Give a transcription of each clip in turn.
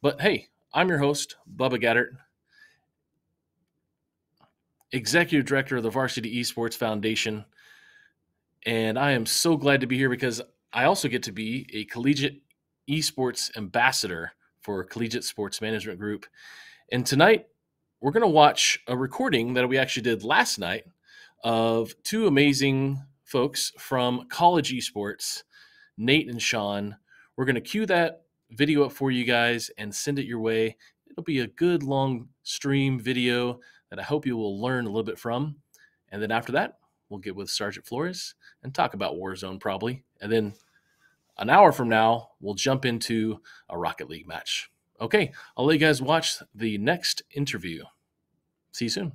But hey, I'm your host, Bubba Gaddert, Executive Director of the Varsity Esports Foundation. And I am so glad to be here because I also get to be a Collegiate Esports Ambassador for Collegiate Sports Management Group. And tonight, we're going to watch a recording that we actually did last night of two amazing folks from College Esports, Nate and Sean. We're going to cue that video up for you guys and send it your way. It'll be a good long stream video that I hope you will learn a little bit from. And then after that, we'll get with Sergeant Flores and talk about Warzone probably. And then an hour from now, we'll jump into a Rocket League match. Okay, I'll let you guys watch the next interview. See you soon.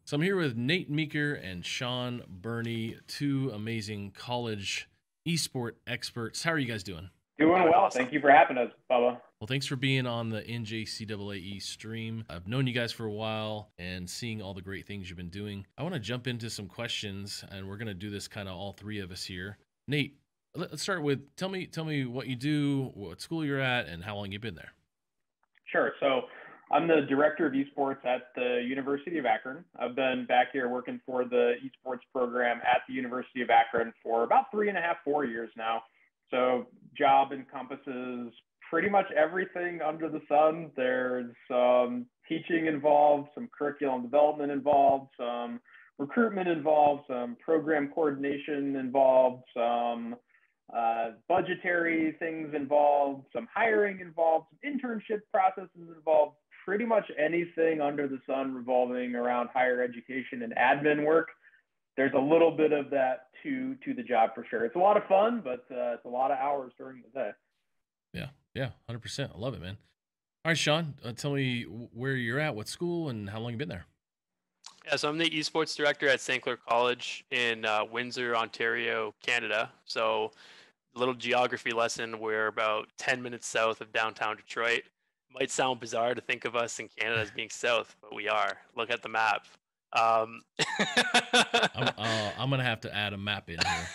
So I'm here with Nate Meeker and Sean Burney, two amazing college esport experts. How are you guys doing? Doing well. Thank you for having us, Bubba. Well, thanks for being on the NJCAA stream. I've known you guys for a while and seeing all the great things you've been doing. I want to jump into some questions, and we're going to do this kind of all three of us here. Nate, let's start with tell me what you do, what school you're at, and how long you've been there. Sure. So I'm the director of esports at the University of Akron. I've been back here working for the esports program at the University of Akron for about 3.5, 4 years now. So job encompasses pretty much everything under the sun. There's some teaching involved, some curriculum development involved, some recruitment involved, some program coordination involved, some budgetary things involved, some hiring involved, some internship processes involved, pretty much anything under the sun revolving around higher education and admin work. There's a little bit of that to the job for sure. It's a lot of fun, but it's a lot of hours during the day. Yeah, 100%. I love it, man. All right, Sean, tell me where you're at, what school, and how long you've been there. Yeah, so I'm the esports director at St. Clair College in Windsor, Ontario, Canada. So a little geography lesson. We're about 10 minutes south of downtown Detroit. Might sound bizarre to think of us in Canada as being south, but we are. Look at the map. I'm going to have to add a map in here.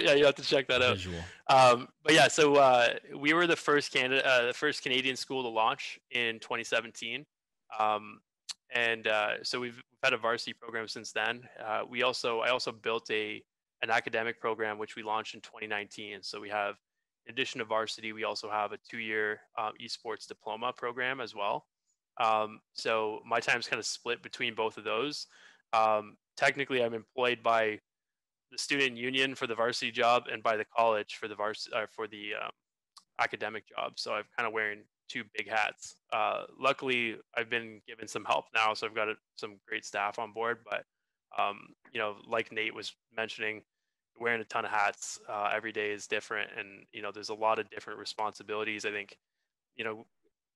Yeah, you have to check that out. Visual. But yeah, so we were the first Canadian school to launch in 2017. So we've had a varsity program since then. I also built an academic program which we launched in 2019. So we have, in addition to varsity, we also have a 2-year esports diploma program as well. So my time's kind of split between both of those. Technically, I'm employed by the student union for the varsity job and by the college for the academic job. So I'm kind of wearing two big hats. Luckily, I've been given some help now, so I've got some great staff on board. But like Nate was mentioning, wearing a ton of hats every day is different, and there's a lot of different responsibilities. I think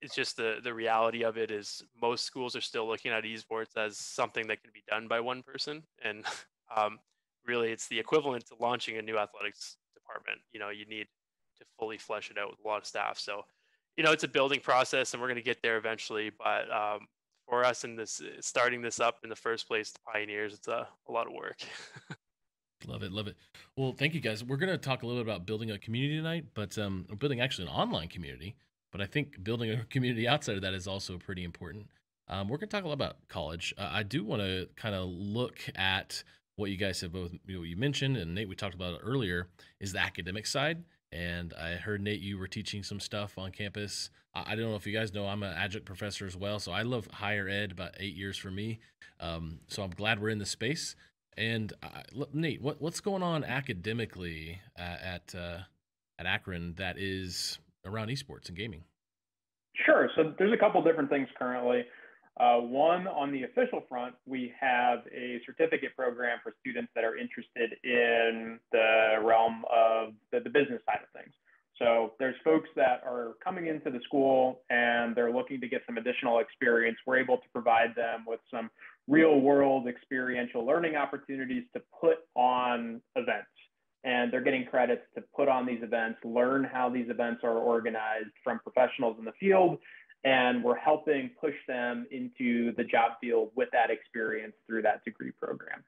it's just the reality of it is most schools are still looking at esports as something that can be done by one person, and really it's the equivalent to launching a new athletics department. You need to fully flesh it out with a lot of staff. So it's a building process, and we're going to get there eventually. But for us starting this up in the first place, the pioneers, it's a lot of work. Love it. Well, thank you guys. We're going to talk a little bit about building a community tonight, but building actually an online community. But I think building a community outside of that is also pretty important. We're going to talk a lot about college. I do want to kind of look at what you guys have both, you mentioned, and Nate, we talked about it earlier, is the academic side. And I heard, Nate, you were teaching some stuff on campus. I don't know if you guys know, I'm an adjunct professor as well. So I love higher ed, about 8 years for me. So I'm glad we're in this space. And Nate, what's going on academically at Akron that is around esports and gaming? Sure. So there's a couple different things currently. One, on the official front, we have a certificate program for students that are interested in the realm of the business side of things. So there's folks that are coming into the school and they're looking to get some additional experience. We're able to provide them with some real world experiential learning opportunities to put on events. And they're getting credits to put on these events, learn how these events are organized from professionals in the field. And we're helping push them into the job field with that experience through that degree program.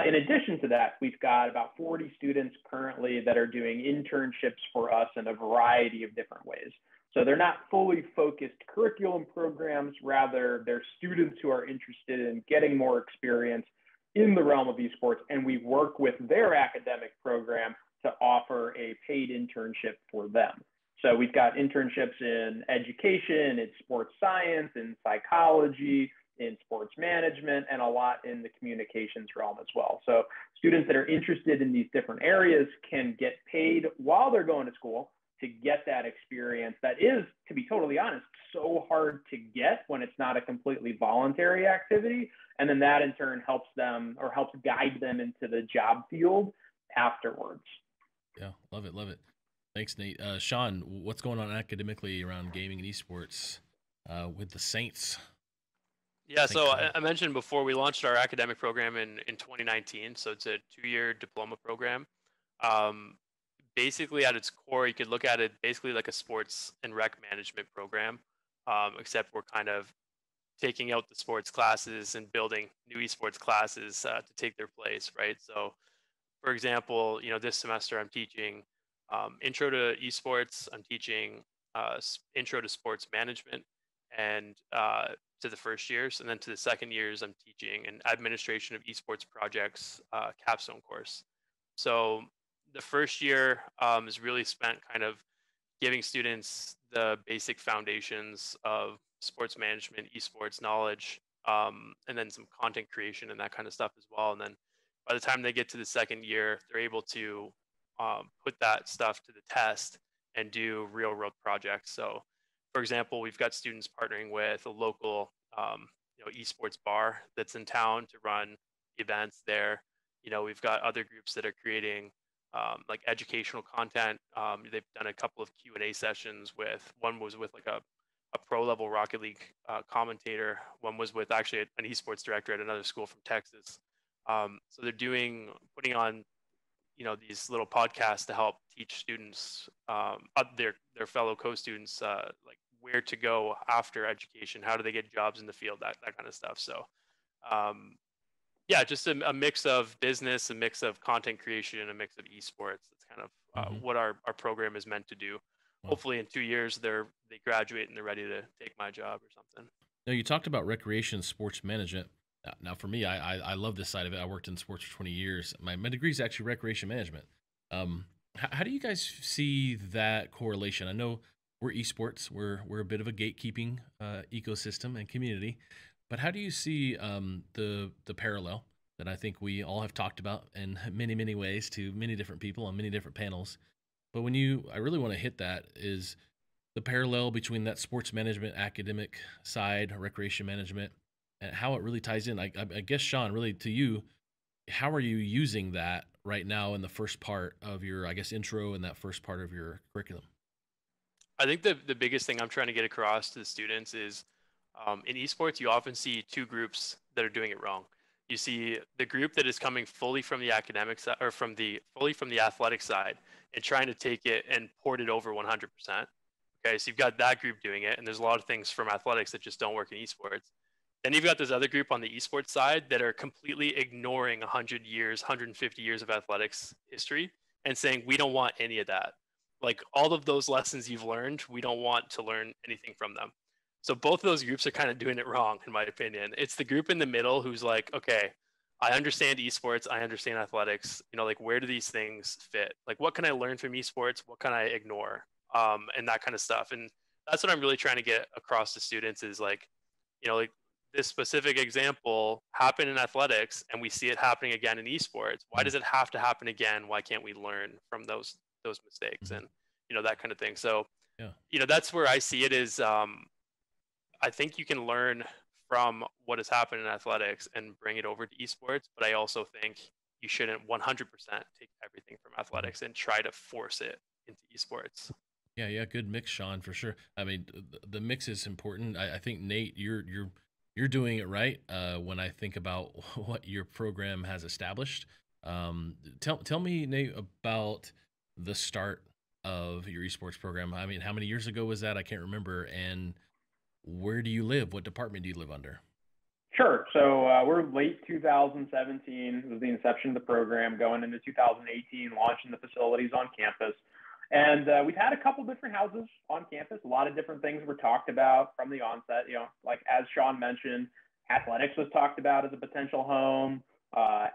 In addition to that, we've got about 40 students currently that are doing internships for us in a variety of different ways. So they're not fully focused curriculum programs, rather they're students who are interested in getting more experience in the realm of esports, and we work with their academic program to offer a paid internship for them. So we've got internships in education, in sports science, in psychology, in sports management, and a lot in the communications realm as well. So students that are interested in these different areas can get paid while they're going to school to get that experience that is, to be totally honest, so hard to get when it's not a completely voluntary activity. And then that in turn helps them, or helps guide them into the job field afterwards. Yeah, love it, love it. Thanks, Nate. Sean, what's going on academically around gaming and esports with the Saints? Yeah, so I mentioned before we launched our academic program in 2019. So it's a 2-year diploma program. Basically, at its core, you could look at it basically like a sports and rec management program, except we're kind of taking out the sports classes and building new esports classes to take their place, right? So, for example, this semester I'm teaching intro to esports. I'm teaching intro to sports management, and to the first years, and then to the second years, I'm teaching an administration of esports projects capstone course. So the first year is really spent kind of giving students the basic foundations of sports management, esports knowledge, and then some content creation and that kind of stuff as well. And then by the time they get to the second year, they're able to put that stuff to the test and do real world projects. So, for example, we've got students partnering with a local esports bar that's in town to run events there. We've got other groups that are creating like educational content. They've done a couple of Q&A sessions with, one was with like a pro level Rocket League commentator. One was with actually an esports director at another school from Texas. So they're putting on, these little podcasts to help teach students, their fellow co-students, like where to go after education, how do they get jobs in the field, that kind of stuff. So yeah, just a mix of business, a mix of content creation, a mix of esports. That's kind of what our program is meant to do. Wow. Hopefully in 2 years they graduate and they're ready to take my job or something. Now, you talked about recreation sports management. Now for me, I love this side of it. I worked in sports for 20 years. My degree is actually recreation management. How do you guys see that correlation? I know we're esports. We're a bit of a gatekeeping ecosystem and community. But how do you see the parallel that I think we all have talked about in many, many ways to many different people on many different panels? But I really want to hit that is the parallel between that sports management, academic side, recreation management, and how it really ties in. I guess, Sean, really to you, how are you using that right now in the first part of your, I guess, intro and that first part of your curriculum? I think the biggest thing I'm trying to get across to the students is in esports, you often see two groups that are doing it wrong. You see the group that is coming fully from the academic side, or fully from the athletic side, and trying to take it and port it over 100%. Okay, so you've got that group doing it, and there's a lot of things from athletics that just don't work in esports. Then you've got this other group on the esports side that are completely ignoring 100 years, 150 years of athletics history and saying, we don't want any of that. Like all of those lessons you've learned, we don't want to learn anything from them. So both of those groups are kind of doing it wrong, in my opinion. It's the group in the middle who's like, okay, I understand esports, I understand athletics. Like where do these things fit? Like what can I learn from esports? What can I ignore? And that kind of stuff. And that's what I'm really trying to get across to students is like, like this specific example happened in athletics and we see it happening again in esports. Why does it have to happen again? Why can't we learn from those mistakes and, that kind of thing. So, yeah. That's where I see it is, I think you can learn from what has happened in athletics and bring it over to esports, but I also think you shouldn't 100% take everything from athletics and try to force it into esports. Yeah, good mix, Sean, for sure. I mean, the mix is important. I think Nate, you're doing it right. When I think about what your program has established, tell me, Nate, about the start of your esports program. I mean, how many years ago was that? I can't remember. And where do you live? What department do you live under? Sure. So we're late 2017 was the inception of the program, going into 2018, launching the facilities on campus. And we've had a couple different houses on campus. A lot of different things were talked about from the onset. Like as Sean mentioned, athletics was talked about as a potential home.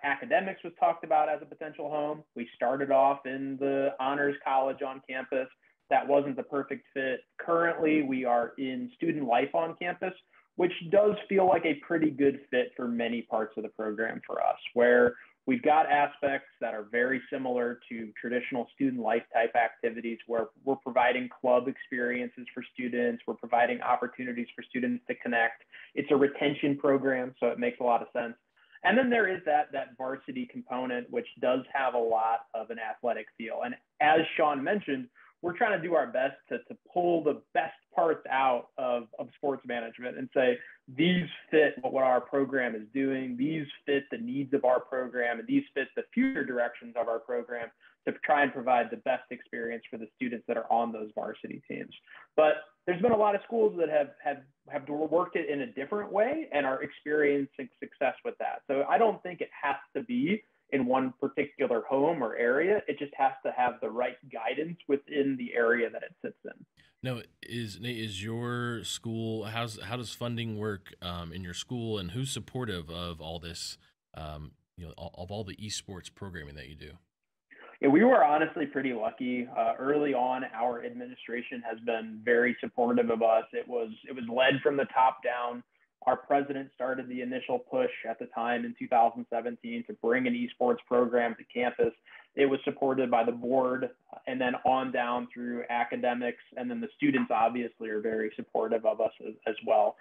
Academics was talked about as a potential home. We started off in the honors college on campus. That wasn't the perfect fit. Currently, we are in student life on campus, which does feel like a pretty good fit for many parts of the program for us, where we've got aspects that are very similar to traditional student life type activities, where we're providing club experiences for students, we're providing opportunities for students to connect. It's a retention program, so it makes a lot of sense. And then there is that varsity component, which does have a lot of an athletic feel. And as Sean mentioned, we're trying to do our best to pull the best parts out of sports management and say, these fit what our program is doing, these fit the needs of our program, and these fit the future directions of our program to try and provide the best experience for the students that are on those varsity teams. But there's been a lot of schools that have worked it in a different way and are experiencing success with that. So I don't think it has to be in one particular home or area. It just has to have the right guidance within the area that it sits in. Now, is your school, how does funding work in your school, and who's supportive of all this, of all the esports programming that you do? Yeah, we were honestly pretty lucky. Early on, our administration has been very supportive of us. It was led from the top down. Our president started the initial push at the time in 2017 to bring an esports program to campus. It was supported by the board, and then on down through academics, and then the students obviously are very supportive of us as well.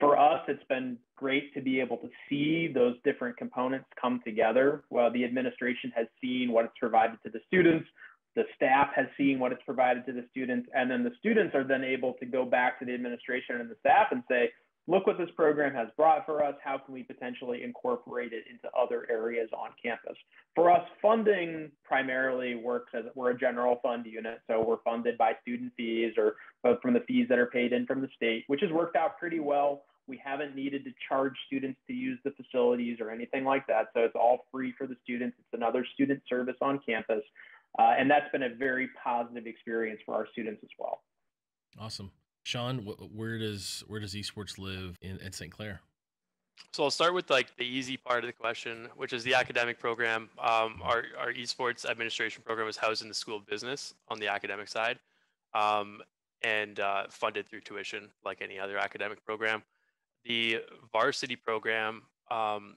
For us, it's been great to be able to see those different components come together. Well, the administration has seen what it's provided to the students, the staff has seen what it's provided to the students, and then the students are then able to go back to the administration and the staff and say, look what this program has brought for us. How can we potentially incorporate it into other areas on campus? For us, funding primarily works as we're a general fund unit. So we're funded by student fees or from the fees that are paid in from the state, which has worked out pretty well. We haven't needed to charge students to use the facilities or anything like that. So it's all free for the students. It's another student service on campus. And that's been a very positive experience for our students as well. Awesome. Sean, where does esports live in St. Clair? So I'll start with like the easy part of the question, which is the academic program. Our esports administration program is housed in the School of Business on the academic side, and funded through tuition like any other academic program. The varsity program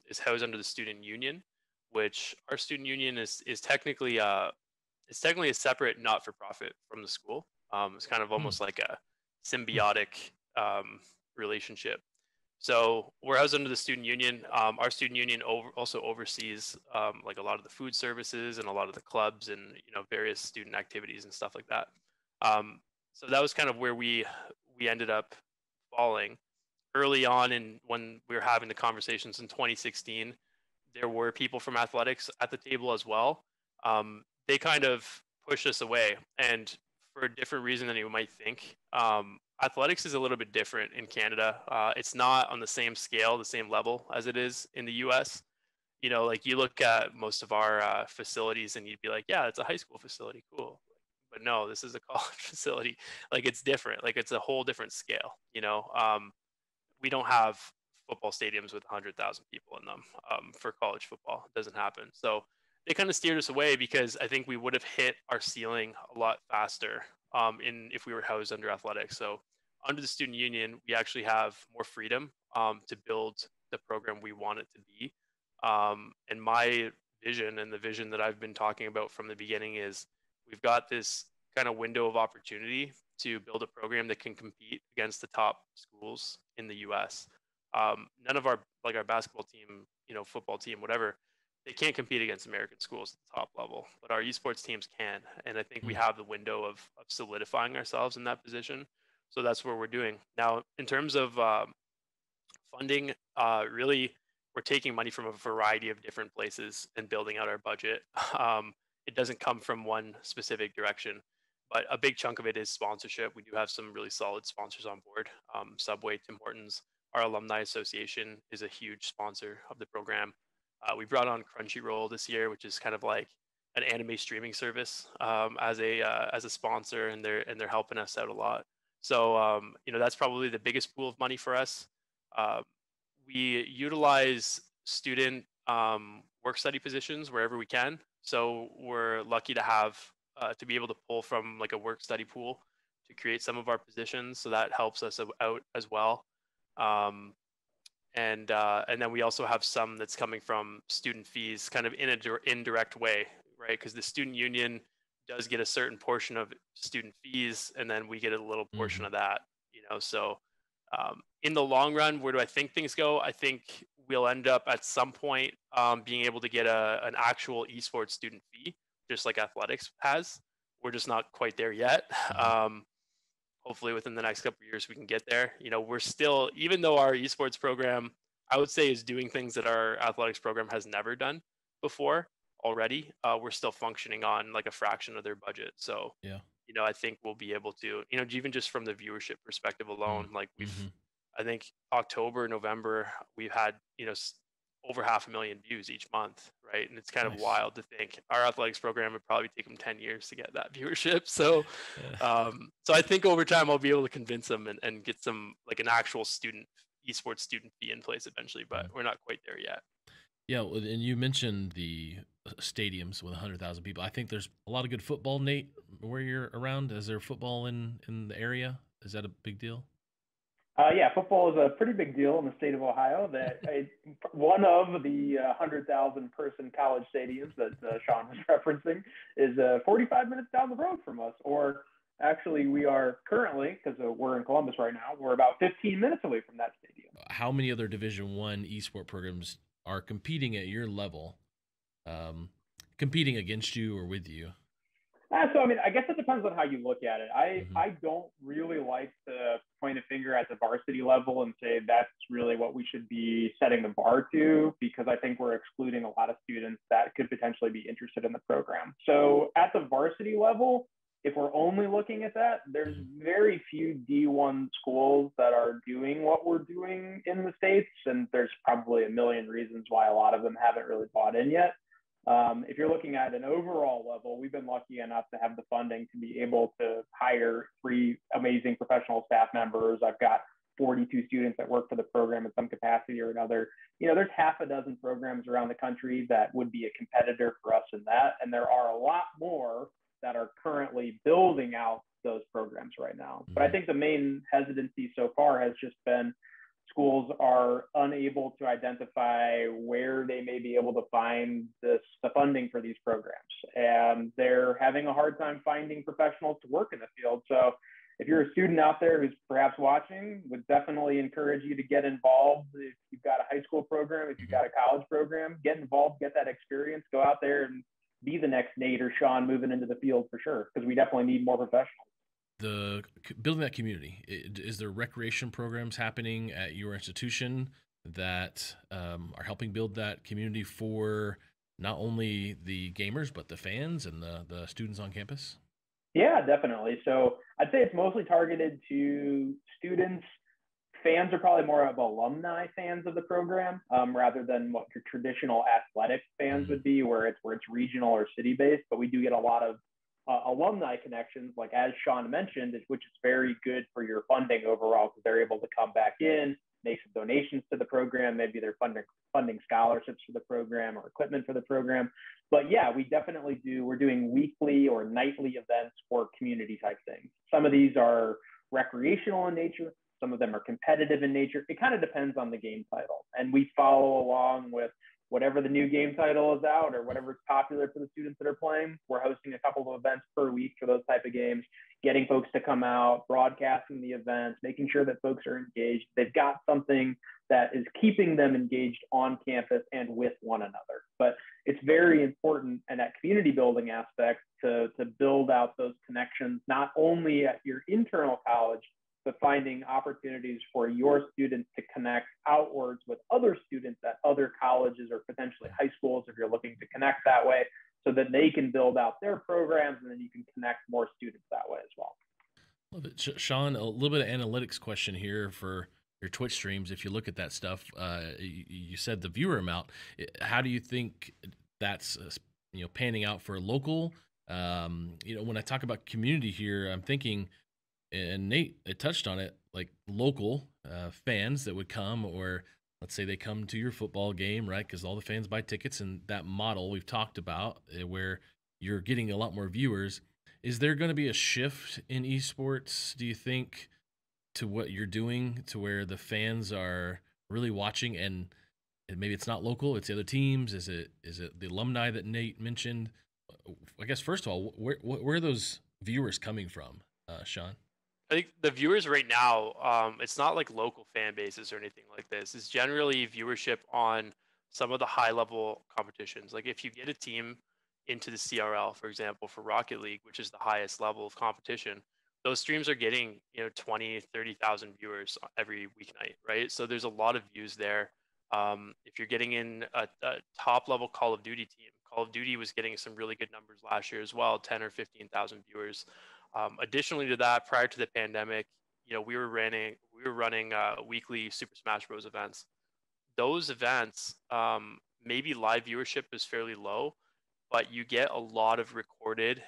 is housed under the student union, which our student union is technically a separate not-for-profit from the school. It's kind of almost like a symbiotic relationship. So we're housed under the student union. Our student union also oversees like a lot of the food services and a lot of the clubs and various student activities and stuff like that. So that was kind of where we ended up falling early on. And when we were having the conversations in 2016, there were people from athletics at the table as well. They kind of pushed us away, and for a different reason than you might think. Athletics is a little bit different in Canada. It's not on the same scale, the same level as it is in the US. Like you look at most of our facilities and you'd be like, yeah, it's a high school facility, cool. But no, this is a college facility. Like it's different. Like it's a whole different scale. We don't have football stadiums with 100,000 people in them for college football. It doesn't happen. So they kind of steered us away because I think we would have hit our ceiling a lot faster if we were housed under athletics. So under the student union, we actually have more freedom to build the program we want it to be. And my vision and the vision that I've been talking about from the beginning is we've got this kind of window of opportunity to build a program that can compete against the top schools in the US. None of our basketball team, football team, whatever, they can't compete against American schools at the top level, but our esports teams can. And I think we have the window of solidifying ourselves in that position. So that's what we're doing. Now, in terms of funding, really, we're taking money from a variety of different places and building out our budget. It doesn't come from one specific direction, but a big chunk of it is sponsorship. We do have some really solid sponsors on board. Subway, Tim Hortons our alumni association is a huge sponsor of the program. We brought on Crunchyroll this year, which is kind of like an anime streaming service, as a sponsor, and they're helping us out a lot. So that's probably the biggest pool of money for us. Uh, we utilize student work study positions wherever we can. So we're lucky to have to be able to pull from like a work study pool to create some of our positions. So that helps us out as well. Um, and then we also have some that's coming from student fees, kind of in an indirect way, right? Because the student union does get a certain portion of student fees, and then we get a little portion of that. So in the long run, where do I think things go? I think we'll end up at some point being able to get an actual esports student fee, just like athletics has. We're just not quite there yet. Hopefully within the next couple of years we can get there. We're still, even though our esports program, I would say, is doing things that our athletics program has never done before already, we're still functioning on like a fraction of their budget. So yeah, I think we'll be able to, even just from the viewership perspective alone, like I think October, November, we've had, over 500,000 views each month, right? And it's kind of wild to think our athletics program would probably take them 10 years to get that viewership. So, so I think over time I'll be able to convince them and get some, like, an actual esports student fee in place eventually, but we're not quite there yet. Yeah, and you mentioned the stadiums with 100,000 people. I think there's a lot of good football, Nate, where you're around. Is there football in the area? Is that a big deal? Yeah, football is a pretty big deal in the state of Ohio. One of the 100,000 person college stadiums that Sean was referencing is 45 minutes down the road from us. Or actually, we are currently, because we're in Columbus right now, we're about 15 minutes away from that stadium. How many other Division I esport programs are competing at your level, competing against you or with you? So, I guess it depends on how you look at it. I don't really like to point a finger at the varsity level and say that's really what we should be setting the bar to, because I think we're excluding a lot of students that could potentially be interested in the program. So at the varsity level, if we're only looking at that, there's very few D1 schools that are doing what we're doing in the States. And there's probably a million reasons why a lot of them haven't really bought in yet. If you're looking at an overall level, we've been lucky enough to have the funding to be able to hire 3 amazing professional staff members. I've got 42 students that work for the program in some capacity or another. There's half a dozen programs around the country that would be a competitor for us in that. And there are a lot more that are currently building out those programs right now. But I think the main hesitancy so far has just been schools are unable to identify where they may be able to find the funding for these programs. And they're having a hard time finding professionals to work in the field. So if you're a student out there who's perhaps watching, would definitely encourage you to get involved. If you've got a high school program, if you've got a college program, get involved, get that experience, go out there and be the next Nate or Sean moving into the field for sure, because we definitely need more professionals. Building that community, is there recreation programs happening at your institution that are helping build that community for not only the gamers but the fans and the students on campus? Yeah, definitely. So I'd say it's mostly targeted to students. Fans are probably more of alumni fans of the program, rather than what your traditional athletic fans would be, where it's regional or city based. But we do get a lot of alumni connections, like as Sean mentioned, which is very good for your funding overall, because they're able to come back in, make some donations to the program. Maybe they're funding scholarships for the program or equipment for the program. But yeah, we definitely do. We're doing weekly or nightly events for community type things. Some of these are recreational in nature. Some of them are competitive in nature. It kind of depends on the game title. And we follow along with whatever the new game title is out or whatever's popular for the students that are playing. We're hosting a couple of events per week for those type of games, getting folks to come out, broadcasting the events, making sure that folks are engaged. They've got something that is keeping them engaged on campus and with one another. But it's very important in that community building aspect to build out those connections, not only at your internal college, but finding opportunities for your students to connect outwards with other students at other colleges or potentially high schools if you're looking to connect that way, so that they can build out their programs and then you can connect more students that way as well. Love it. Sean, a little bit of analytics question here for your Twitch streams, if you look at that stuff, you said the viewer amount. How do you think that's panning out for local? When I talk about community here, I'm thinking, and Nate touched on it, like local fans that would come, or let's say they come to your football game, right? Because all the fans buy tickets, and that model we've talked about, where you're getting a lot more viewers. Is there going to be a shift in esports, do you think, to what you're doing, to where the fans are really watching, and maybe it's not local, it's the other teams? Is it the alumni that Nate mentioned? I guess first of all, where are those viewers coming from, Sean? I think the viewers right now, it's not like local fan bases or anything like this. It's generally viewership on some of the high level competitions. Like if you get a team into the CRL, for example, for Rocket League, which is the highest level of competition, those streams are getting 20, 30,000 viewers every weeknight, right? So there's a lot of views there. If you're getting in a top level Call of Duty team, Call of Duty was getting some really good numbers last year as well, 10 or 15,000 viewers. Additionally to that, prior to the pandemic, we were running weekly Super Smash Bros. Events. Those events, maybe live viewership is fairly low, but you get a lot of recorded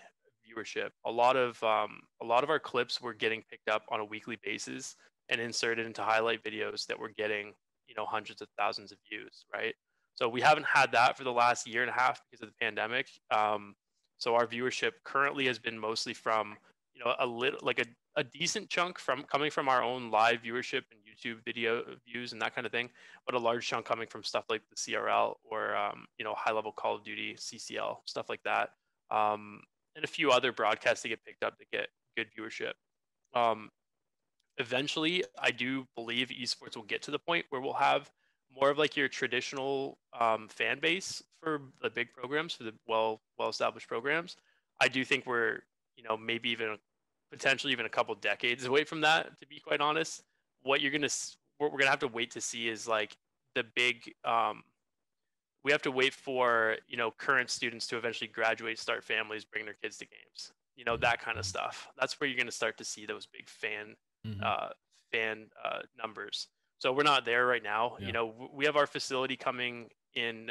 viewership. A lot of our clips were getting picked up on a weekly basis and inserted into highlight videos that were getting hundreds of thousands of views, right? So we haven't had that for the last year and a half because of the pandemic. So our viewership currently has been mostly from a decent chunk from coming from our own live viewership and YouTube video views and that kind of thing, but a large chunk coming from stuff like the CRL or high level Call of Duty, CCL, stuff like that, and a few other broadcasts that get picked up that get good viewership. Eventually, I do believe esports will get to the point where we'll have more of like your traditional fan base for the big programs, for the well established programs. I do think we're maybe even potentially even a couple decades away from that, to be quite honest. What we're gonna have to wait to see is like the big we have to wait for current students to eventually graduate, start families, bring their kids to games, that kind of stuff. That's where you're going to start to see those big fan numbers. So we're not there right now. Yeah. We have our facility coming in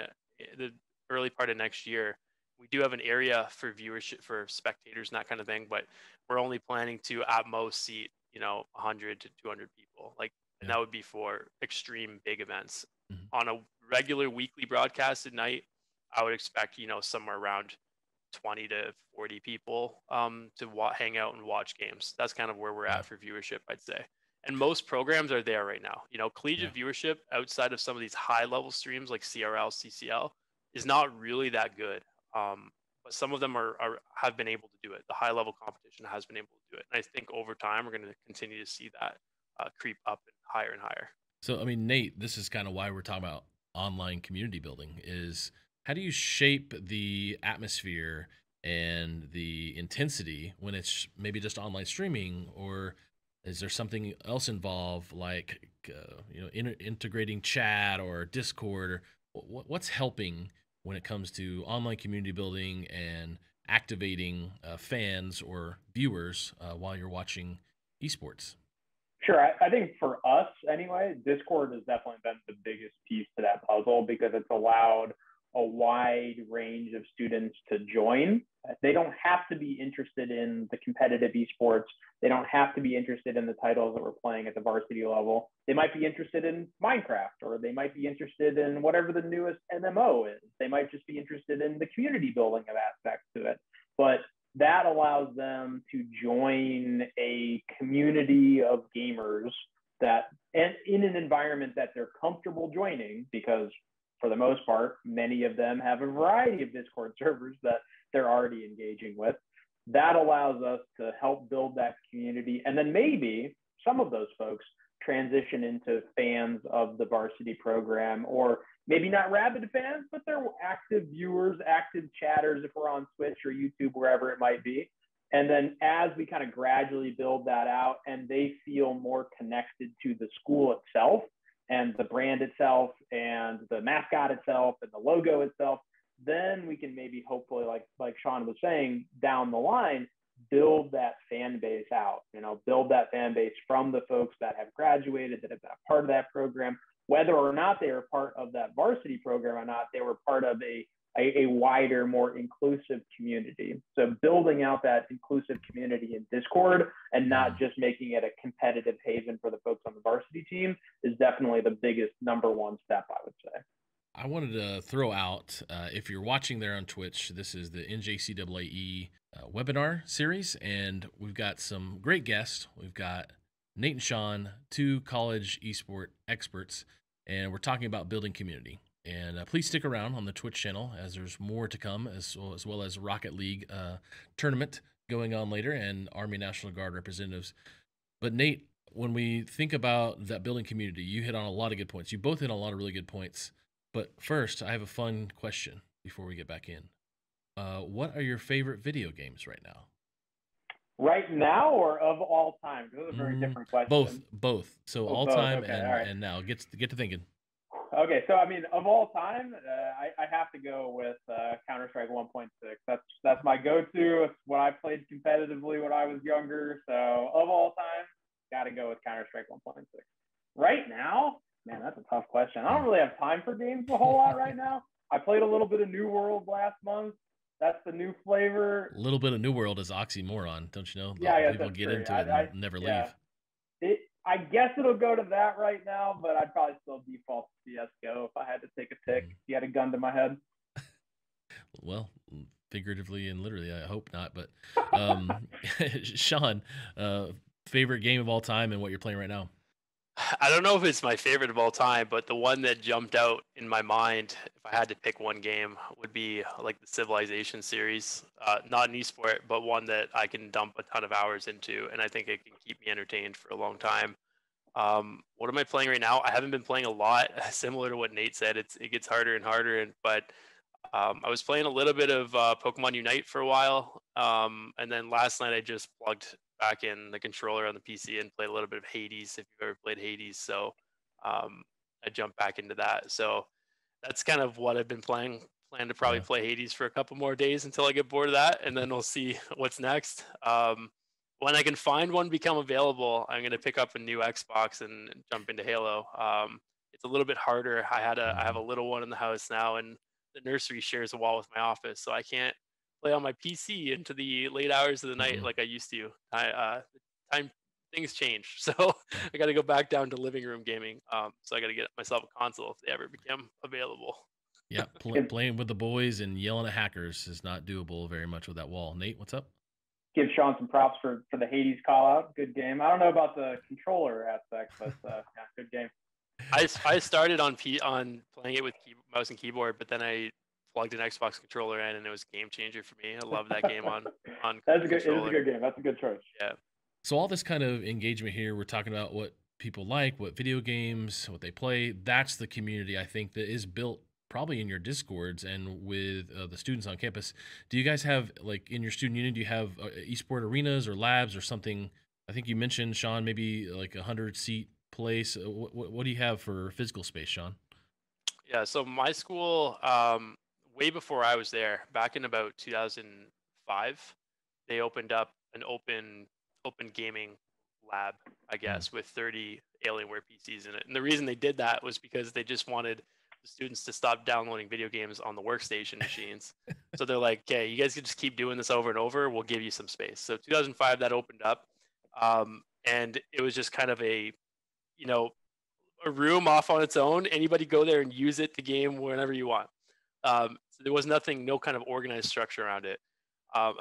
the early part of next year. We do have an area for viewership, for spectators and that kind of thing, but we're only planning to at most seat 100 to 200 people, and that would be for extreme big events. On a regular weekly broadcast at night, I would expect somewhere around 20 to 40 people to hang out and watch games. That's kind of where we're at for viewership, I'd say. And most programs are there right now. Collegiate viewership outside of some of these high level streams like CRL, CCL is not really that good. But some of them have been able to do it. The high level competition has been able to do it. And I think over time, we're going to continue to see that creep up and higher. So, I mean, Nate, this is kind of why we're talking about online community building, is how do you shape the atmosphere and the intensity when it's maybe just online streaming, or is there something else involved, like integrating chat or Discord, or what's helping when it comes to online community building and activating fans or viewers while you're watching esports? Sure. I think for us anyway, Discord has definitely been the biggest piece to that puzzle because it's allowed a wide range of students to join. They don't have to be interested in the competitive esports. They don't have to be interested in the titles that we're playing at the varsity level. They might be interested in Minecraft, or they might be interested in whatever the newest MMO is. They might just be interested in the community building of aspects to it. But that allows them to join a community of gamers and in an environment that they're comfortable joining, because for the most part, many of them have a variety of Discord servers that they're already engaging with. That allows us to help build that community. And then maybe some of those folks transition into fans of the varsity program, or maybe not rabid fans, but they're active viewers, active chatters if we're on Twitch or YouTube, wherever it might be. And then as we kind of gradually build that out and they feel more connected to the school itself and the brand itself and the mascot itself and the logo itself, then we can maybe hopefully, like Sean was saying, down the line, build that fan base out, build that fan base from the folks that have graduated, that have been a part of that program, whether or not they were part of that varsity program or not, they were part of a wider, more inclusive community. So building out that inclusive community in Discord and not just making it a competitive haven for the folks on the varsity team is definitely the biggest number one step, I would say. I wanted to throw out, if you're watching there on Twitch, this is the NJCAA webinar series, and we've got some great guests. We've got Nate and Sean, two college esport experts, and we're talking about building community. And please stick around on the Twitch channel as there's more to come, as well as Rocket League tournament going on later and Army National Guard representatives. But Nate, when we think about that building community, you hit on a lot of good points. You both hit on a lot of really good points. But first, I have a fun question before we get back in. What are your favorite video games right now? Right now or of all time? Those are very different questions. Both. So all time and now. Get to thinking. Okay, so I mean, of all time, I have to go with Counter-Strike 1.6. That's my go-to. It's what I played competitively when I was younger. So of all time, got to go with Counter-Strike 1.6. Right now, man, that's a tough question. I don't really have time for games a whole lot right now. I played a little bit of New World last month. That's the new flavor. A little bit of New World is oxymoron, don't you know? Yeah, people get into it and never leave. I guess it'll go to that right now, but I'd probably still default to CSGO if I had to take a pick. If you had a gun to my head. Well, figuratively and literally, I hope not. But Sean, favorite game of all time and what you're playing right now? I don't know if it's my favorite of all time, but the one that jumped out in my mind, if I had to pick one game, would be like the Civilization series. Not an esport, but one that I can dump a ton of hours into, and I think it can keep me entertained for a long time. What am I playing right now? I haven't been playing a lot, similar to what Nate said. It gets harder and harder, but I was playing a little bit of Pokemon Unite for a while, and then last night I just plugged back in the controller on the PC and played a little bit of Hades, if you've ever played Hades. So I jumped back into that. So that's kind of what I've been playing. Plan to probably play Hades for a couple more days until I get bored of that, and then we'll see what's next. When I can find one become available, I'm going to pick up a new Xbox and jump into Halo. It's a little bit harder. I have a little one in the house now, and the nursery shares a wall with my office, so I can't play on my PC into the late hours of the night like I used to. Things change, so I got to go back down to living room gaming. So I got to get myself a console if they ever become available. Yeah, playing with the boys and yelling at hackers is not doable very much with that wall. Nate, what's up? Give Sean some props for the Hades call out. Good game. I don't know about the controller aspect, but yeah, good game. I started on playing it with mouse and keyboard, but then I plugged an Xbox controller in, and it was a game changer for me. I love that game on That's a good. It is a good game. That's a good choice. Yeah. So all this kind of engagement here, we're talking about what people like, what video games, what they play. That's the community I think that is built probably in your Discords and with the students on campus. Do you guys have, like, in your student union, do you have esport arenas or labs or something? I think you mentioned, Sean, maybe like 100-seat place. What do you have for physical space, Sean? Yeah, so my school, way before I was there, back in about 2005, they opened up an open gaming lab, I guess, with 30 Alienware PCs in it. And the reason they did that was because they just wanted the students to stop downloading video games on the workstation machines. So they're like, okay, you guys can just keep doing this over and over. We'll give you some space. So 2005, that opened up. And it was just kind of a room off on its own. Anybody go there and use it to game whenever you want. So there was no kind of organized structure around it.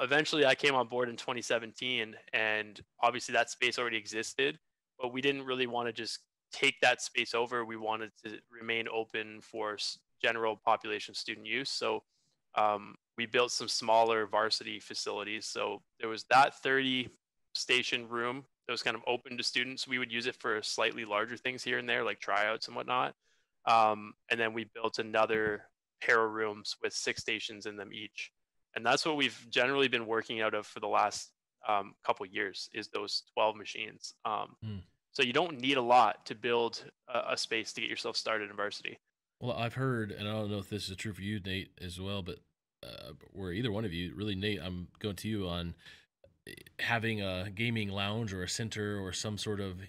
Eventually, I came on board in 2017, and obviously that space already existed, but we didn't really want to just take that space over. We wanted to remain open for general population student use. So we built some smaller varsity facilities. So there was that 30 station room that was kind of open to students. We would use it for slightly larger things here and there, like tryouts and whatnot. And then we built another pair of rooms with 6 stations in them each. And that's what we've generally been working out of for the last couple of years, is those 12 machines. So you don't need a lot to build a space to get yourself started in varsity. Well, I've heard, and I don't know if this is true for you, Nate, as well, but or either one of you, really, Nate, I'm going to you on, having a gaming lounge or a center or some sort of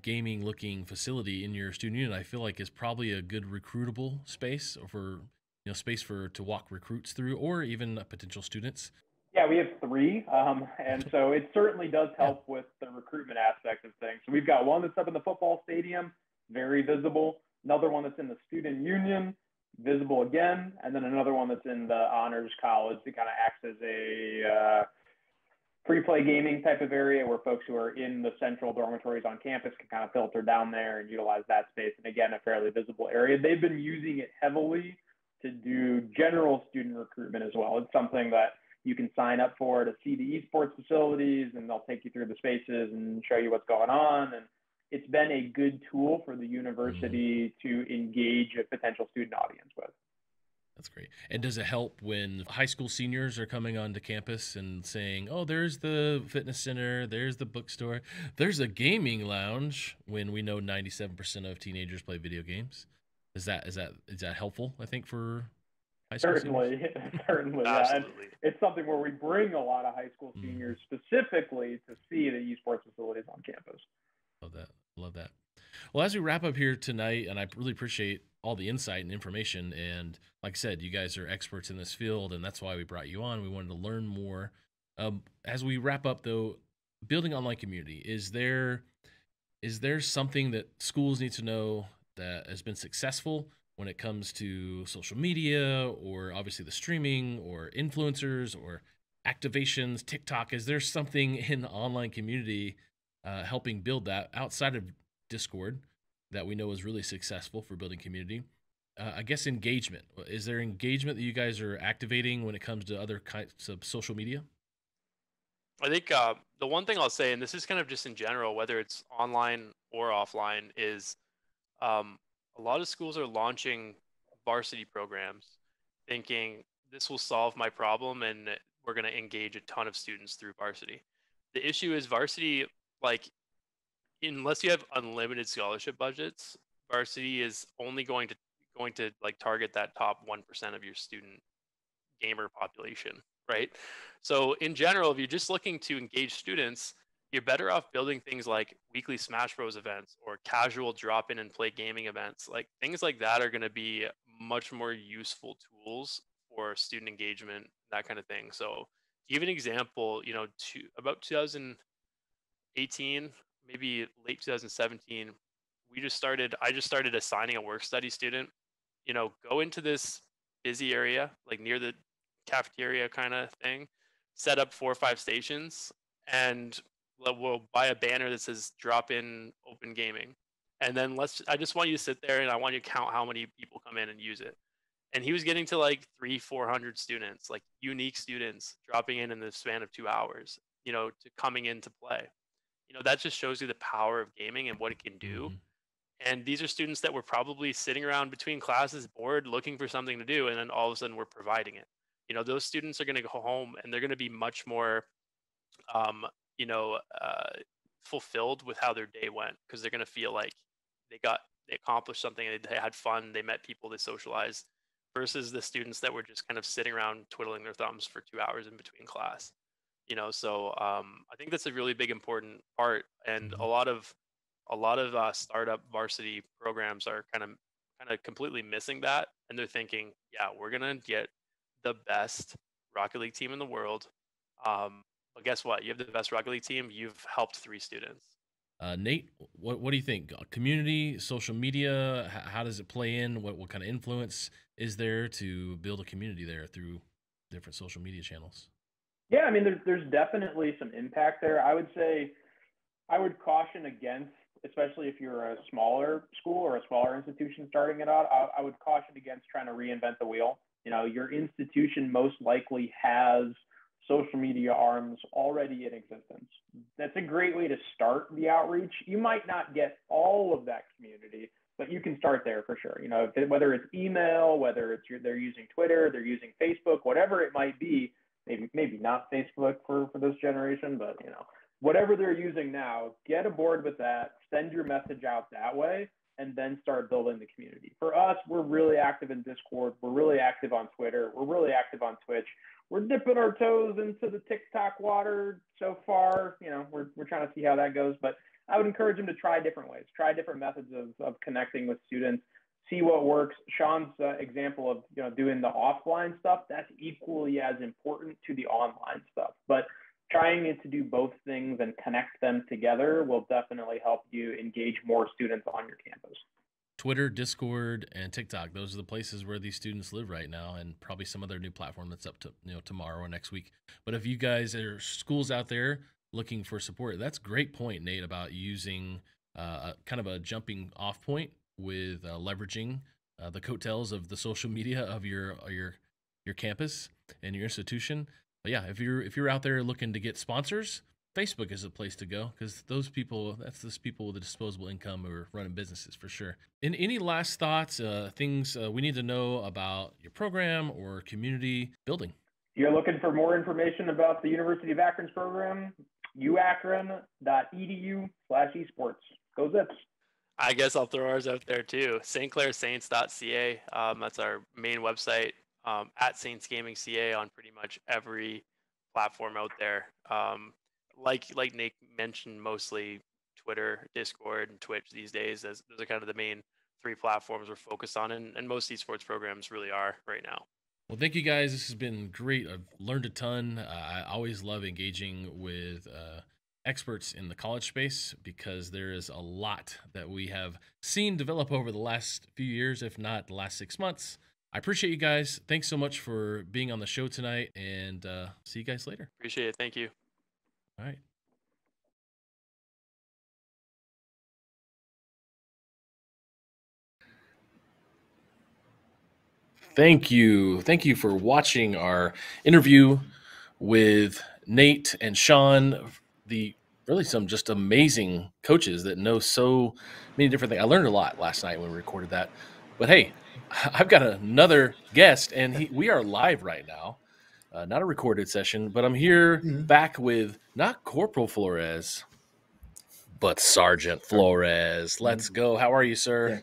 gaming looking facility in your student union, I feel like is probably a good recruitable space for space for to walk recruits through or even potential students. Yeah, we have three. And so it certainly does Yeah. help with the recruitment aspect of things. So we've got one that's up in the football stadium, very visible. Another one that's in the student union, visible again. And then another one that's in the honors college that kind of acts as a free play gaming type of area where folks who are in the central dormitories on campus can kind of filter down there and utilize that space. And again, a fairly visible area. They've been using it heavily to do general student recruitment as well. It's something that you can sign up for to see the esports facilities, and they'll take you through the spaces and show you what's going on. And it's been a good tool for the university to engage a potential student audience with. That's great. And does it help when high school seniors are coming onto campus and saying, "Oh, there's the fitness center, there's the bookstore, there's a gaming lounge," when we know 97% of teenagers play video games? Is that helpful, I think, for high school seniors? Certainly, yeah. And Absolutely. it's something where we bring a lot of high school seniors specifically to see the esports facilities on campus. Love that. Love that. Well, as we wrap up here tonight, and I really appreciate all the insight and information. And like I said, you guys are experts in this field, and that's why we brought you on. We wanted to learn more. As we wrap up, though, building online community, is there something that schools need to know that has been successful when it comes to social media or obviously the streaming or influencers or activations, TikTok? Is there something in the online community helping build that outside of Discord that we know is really successful for building community? I guess engagement. Is there engagement that you guys are activating when it comes to other kinds of social media? I think the one thing I'll say, and this is kind of just in general, whether it's online or offline, is um, a lot of schools are launching varsity programs thinking this will solve my problem and we're going to engage a ton of students through varsity. The issue is varsity, like, unless you have unlimited scholarship budgets, varsity is only going to like target that top 1% of your student gamer population, right? So in general, if you're just looking to engage students, you're better off building things like weekly Smash Bros events or casual drop in and play gaming events. Like things like that are going to be much more useful tools for student engagement, that kind of thing. So to give an example, about 2018, maybe late 2017, I just started assigning a work study student, go into this busy area, like near the cafeteria kind of thing, set up 4 or 5 stations, and we'll buy a banner that says drop in open gaming. And then I just want you to sit there and I want you to count how many people come in and use it. And he was getting to like 300-400 students, like unique students dropping in the span of 2 hours, to coming in to play. That just shows you the power of gaming and what it can do. Mm-hmm. And these are students that were probably sitting around between classes, bored, looking for something to do, and then all of a sudden we're providing it. Those students are going to go home and they're going to be much more, um, you know, uh, fulfilled with how their day went, because they're going to feel like they accomplished something, they had fun, they met people, they socialized, versus the students that were just kind of sitting around twiddling their thumbs for 2 hours in between class. So I think that's a really big important part, and Mm-hmm. a lot of startup varsity programs are kind of completely missing that, and they're thinking, yeah, we're gonna get the best Rocket League team in the world. But guess what? You have the best Rocket League team. You've helped 3 students. Nate, what do you think? Community, social media, how does it play in? What kind of influence is there to build a community there through different social media channels? Yeah, I mean, there's definitely some impact there. I would say I would caution against, especially if you're a smaller school or a smaller institution starting it out, I would caution against trying to reinvent the wheel. Your institution most likely has social media arms already in existence. That's a great way to start the outreach. You might not get all of that community, but you can start there for sure. Whether it's email, whether they're using Twitter, they're using Facebook, whatever it might be. Maybe not Facebook for this generation, but whatever they're using now, get aboard with that, send your message out that way, and then start building the community. For us, we're really active in Discord. We're really active on Twitter. We're really active on Twitch. We're dipping our toes into the TikTok water so far. You know, we're trying to see how that goes. But I would encourage them to try different ways, try different methods of connecting with students, see what works. Sean's example of, you know, doing the offline stuff, that's equally as important to the online stuff. But trying to do both things and connect them together will definitely help you engage more students on your campus. Twitter, Discord, and TikTok, those are the places where these students live right now, and probably some other new platform that's up to, you know, tomorrow or next week. But if you guys are schools out there looking for support, that's a great point, Nate, about using kind of a jumping off point with leveraging the coattails of the social media of your campus and your institution. But yeah, if you're out there looking to get sponsors, Facebook is a place to go, because those people with a disposable income who are running businesses for sure. And any last thoughts, things we need to know about your program or community building? If you're looking for more information about the University of Akron's program, uakron.edu/esports. Go Zips. I guess I'll throw ours out there too. stclairsaints.ca. That's our main website. At Saints Gaming CA on pretty much every platform out there. Like Nate mentioned, mostly Twitter, Discord, and Twitch these days. Those are kind of the main 3 platforms we're focused on, and most esports programs really are right now. Well, thank you guys. This has been great. I've learned a ton. I always love engaging with experts in the college space, because there is a lot that we have seen develop over the last few years, if not the last 6 months. I appreciate you guys. Thanks so much for being on the show tonight, and see you guys later. Appreciate it. Thank you. All right. Thank you. Thank you for watching our interview with Nate and Sean, really some just amazing coaches that know so many different things. I learned a lot last night when we recorded that. But hey, I've got another guest, and we are live right now. Not a recorded session, but I'm here back with not Corporal Flores, but Sergeant Flores. Let's go. How are you, sir?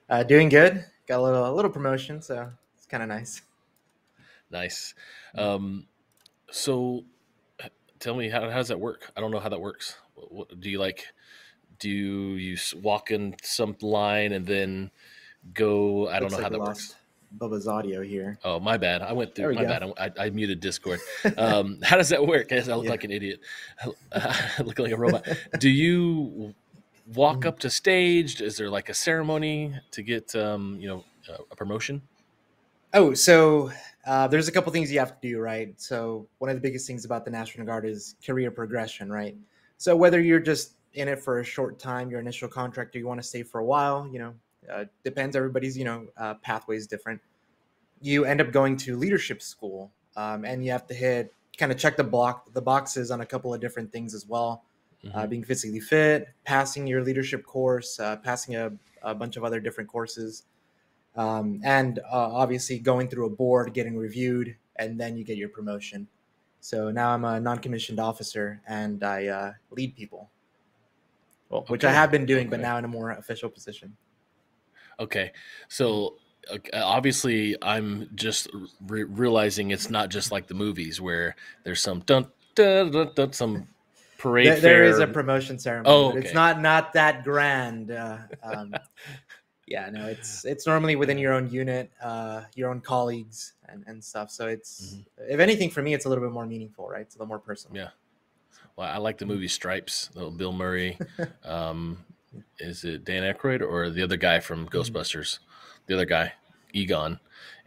Yeah. Doing good. Got a little promotion, so it's kind of nice. Nice. So tell me, how does that work? I don't know how that works. What, do you walk in some line and then go? I don't know how that works. Bubba's audio here. Oh, my bad. I went through. My bad. I muted Discord. How does that work? I guess I look like an idiot. I look like a robot. Do you walk up to stage? Is there like a ceremony to get a promotion? Oh, so there's a couple things you have to do, right? So one of the biggest things about the National Guard is career progression, right? So whether you're just in it for a short time, your initial contract, or you want to stay for a while, depends. Everybody's, pathway is different. You end up going to leadership school, and you have to check the boxes on a couple of different things as well. Being physically fit, passing your leadership course, passing a bunch of other different courses, and obviously going through a board, getting reviewed, and then you get your promotion. So now I'm a non-commissioned officer, and I lead people, which I have been doing, but now in a more official position. Okay, so obviously I'm just realizing it's not just like the movies where there's some some parade. There is a promotion ceremony, but it's not that grand. Yeah, no, it's normally within your own unit, your own colleagues and stuff. So it's if anything, for me, it's a little bit more meaningful, right? It's a little more personal. Yeah. Well, I like the movie Stripes. Little Bill Murray. Is it Dan Aykroyd or the other guy from Ghostbusters? The other guy, Egon,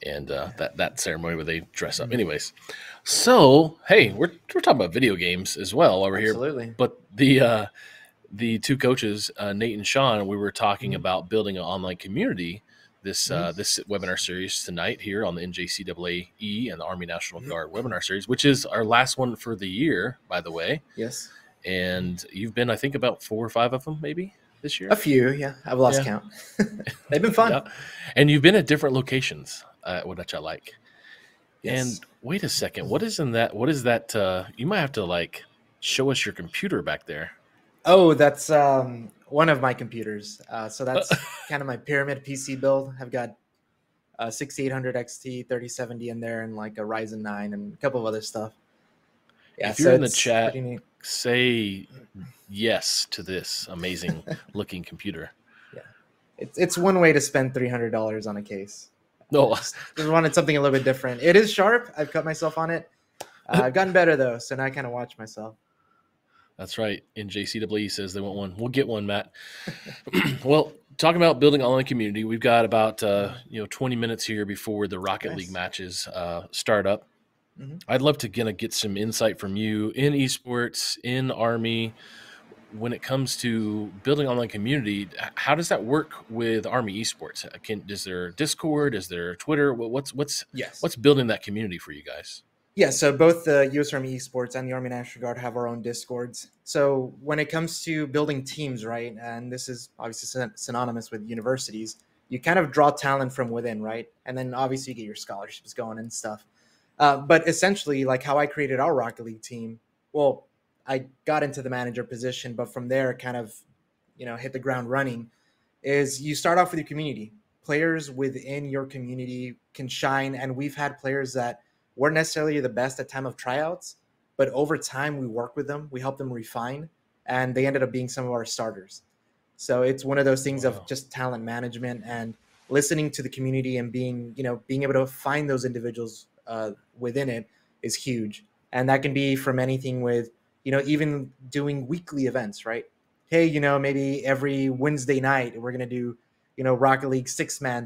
and that ceremony where they dress up. Anyways, so hey, we're talking about video games as well over Absolutely. Here. But the two coaches, Nate and Sean, we were talking about building an online community. This webinar series tonight here on the NJCAA and the Army National Guard webinar series, which is our last one for the year, by the way. Yes. And you've been, I think, about 4 or 5 of them, maybe this year. A few, yeah. I've lost count. They've been fun. Yeah. And you've been at different locations, which I like. Yes. And wait a second, what is that? You might have to show us your computer back there. Oh, that's one of my computers. So that's kind of my pyramid PC build. I've got 6800 XT, 3070 in there, and like a Ryzen 9 and a couple of other stuff. Yeah, If you're so in the it's chat, pretty neat. say yes to this amazing looking computer. Yeah, it's one way to spend $300 on a case. No, Just wanted something a little bit different. It is sharp. I've cut myself on it. I've gotten better though, so now I kind of watch myself. that's right. NJCAA says they want one. We'll get one, Matt. Well, talking about building online community, we've got about 20 minutes here before the Rocket League matches start up. Mm-hmm. I'd love to get some insight from you in esports, in Army, when it comes to building online community. How does that work with Army Esports? Is there Discord? Is there Twitter? What's building that community for you guys? Yeah, so both the U.S. Army Esports and the Army National Guard have our own Discords. So when it comes to building teams, right, and this is obviously synonymous with universities, you kind of draw talent from within, right? And then obviously you get your scholarships going and stuff. But essentially, like how I created our Rocket League team, well, I got into the manager position, but from there kind of, hit the ground running, is you start off with your community. Players within your community can shine, and we've had players that weren't necessarily the best at time of tryouts, but over time we work with them, we help them refine, and they ended up being some of our starters. So it's one of those things of just talent management and listening to the community and being able to find those individuals within it is huge. And that can be from anything with, even doing weekly events, right? Hey, maybe every Wednesday night we're going to do, Rocket League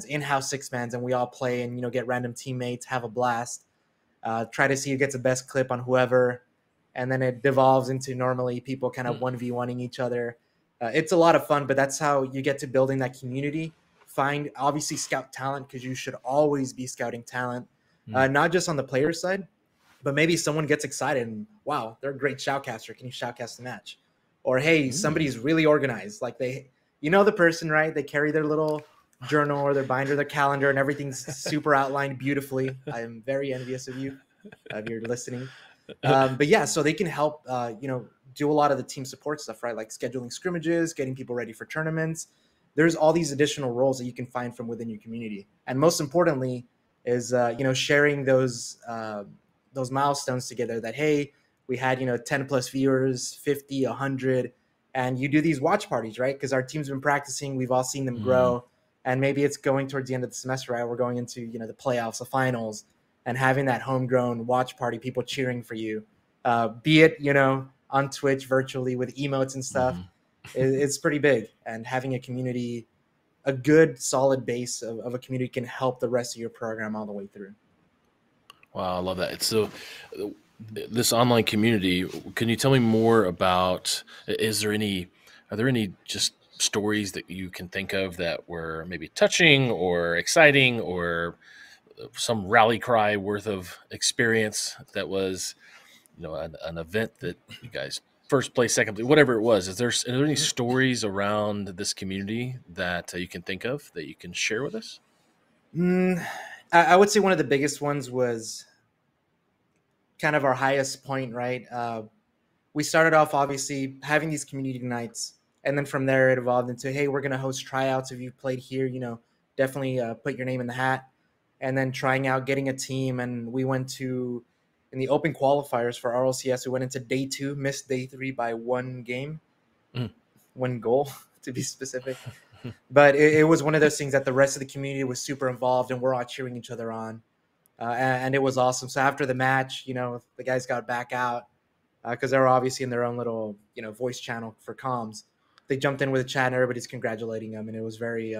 in-house six-mans, and we all play and, get random teammates, have a blast. Try to see who gets the best clip on whoever, and then it devolves into normally people kind of 1v1ing each other. It's a lot of fun, but that's how you get to building that community. Obviously scout talent, because you should always be scouting talent, not just on the player side, but maybe someone gets excited and, wow, they're a great shoutcaster. Can you shoutcast the match? Or, hey, somebody's really organized. Like the person, right? They carry their little journal or their binder, their calendar, and everything's super outlined beautifully. I am very envious of you if you're listening. But yeah, so they can help, do a lot of the team support stuff, right? Like scheduling scrimmages, getting people ready for tournaments. There's all these additional roles that you can find from within your community. And most importantly is, sharing those milestones together that, hey, we had, 10 plus viewers, 50, 100, and you do these watch parties, right? Because our team's been practicing. We've all seen them grow. And maybe it's going towards the end of the semester, right? We're going into, the playoffs, the finals, and having that homegrown watch party, people cheering for you, be it, on Twitch virtually with emotes and stuff. It's pretty big. And having a community, a good solid base of a community can help the rest of your program all the way through. Wow, I love that. So this online community, can you tell me more about, are there any just stories that you can think of that were maybe touching or exciting, or some rally cry worth of experience that was, an event that you guys first place, second place, whatever it was? Are there any stories around this community that you can think of that you can share with us? I would say one of the biggest ones was kind of our highest point, right? We started off obviously having these community nights, and then from there it evolved into, hey, we're going to host tryouts. If you've played here, definitely put your name in the hat. And then trying out getting a team, and we went to, in the open qualifiers for RLCS, we went into day 2, missed day 3 by one game, one goal to be specific. But it was one of those things that the rest of the community was super involved, and we're all cheering each other on. And it was awesome. So after the match, the guys got back out because they were obviously in their own little, voice channel for comms. They jumped in with a chat and everybody's congratulating them. And it was very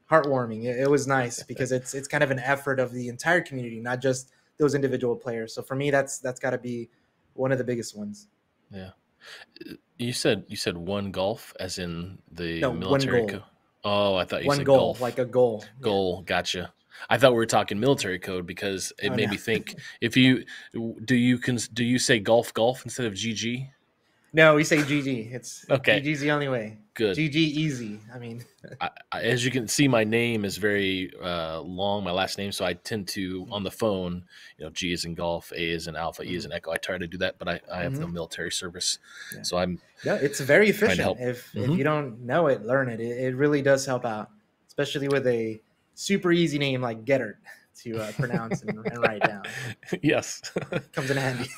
heartwarming. It was nice because it's kind of an effort of the entire community, not just those individual players. So for me, that's got to be one of the biggest ones. Yeah. You said one golf as in the military. One goal. Oh, I thought you one said goal, golf. like a goal. Goal, gotcha. I thought we were talking military code because it made me think. If you do you say golf instead of GG? No, we say GG. It's Okay. GG's the only way. Good. GG easy. I mean, As you can see, my name is very long, my last name, so I tend to, on the phone, G is in golf, A is in alpha, E is in echo. I try to do that, but I have the military service, so I'm it's very trying to efficient. help. If you don't know it, learn it. It really does help out, especially with a super easy name like Gettert to pronounce and write down. Yes. Comes in handy.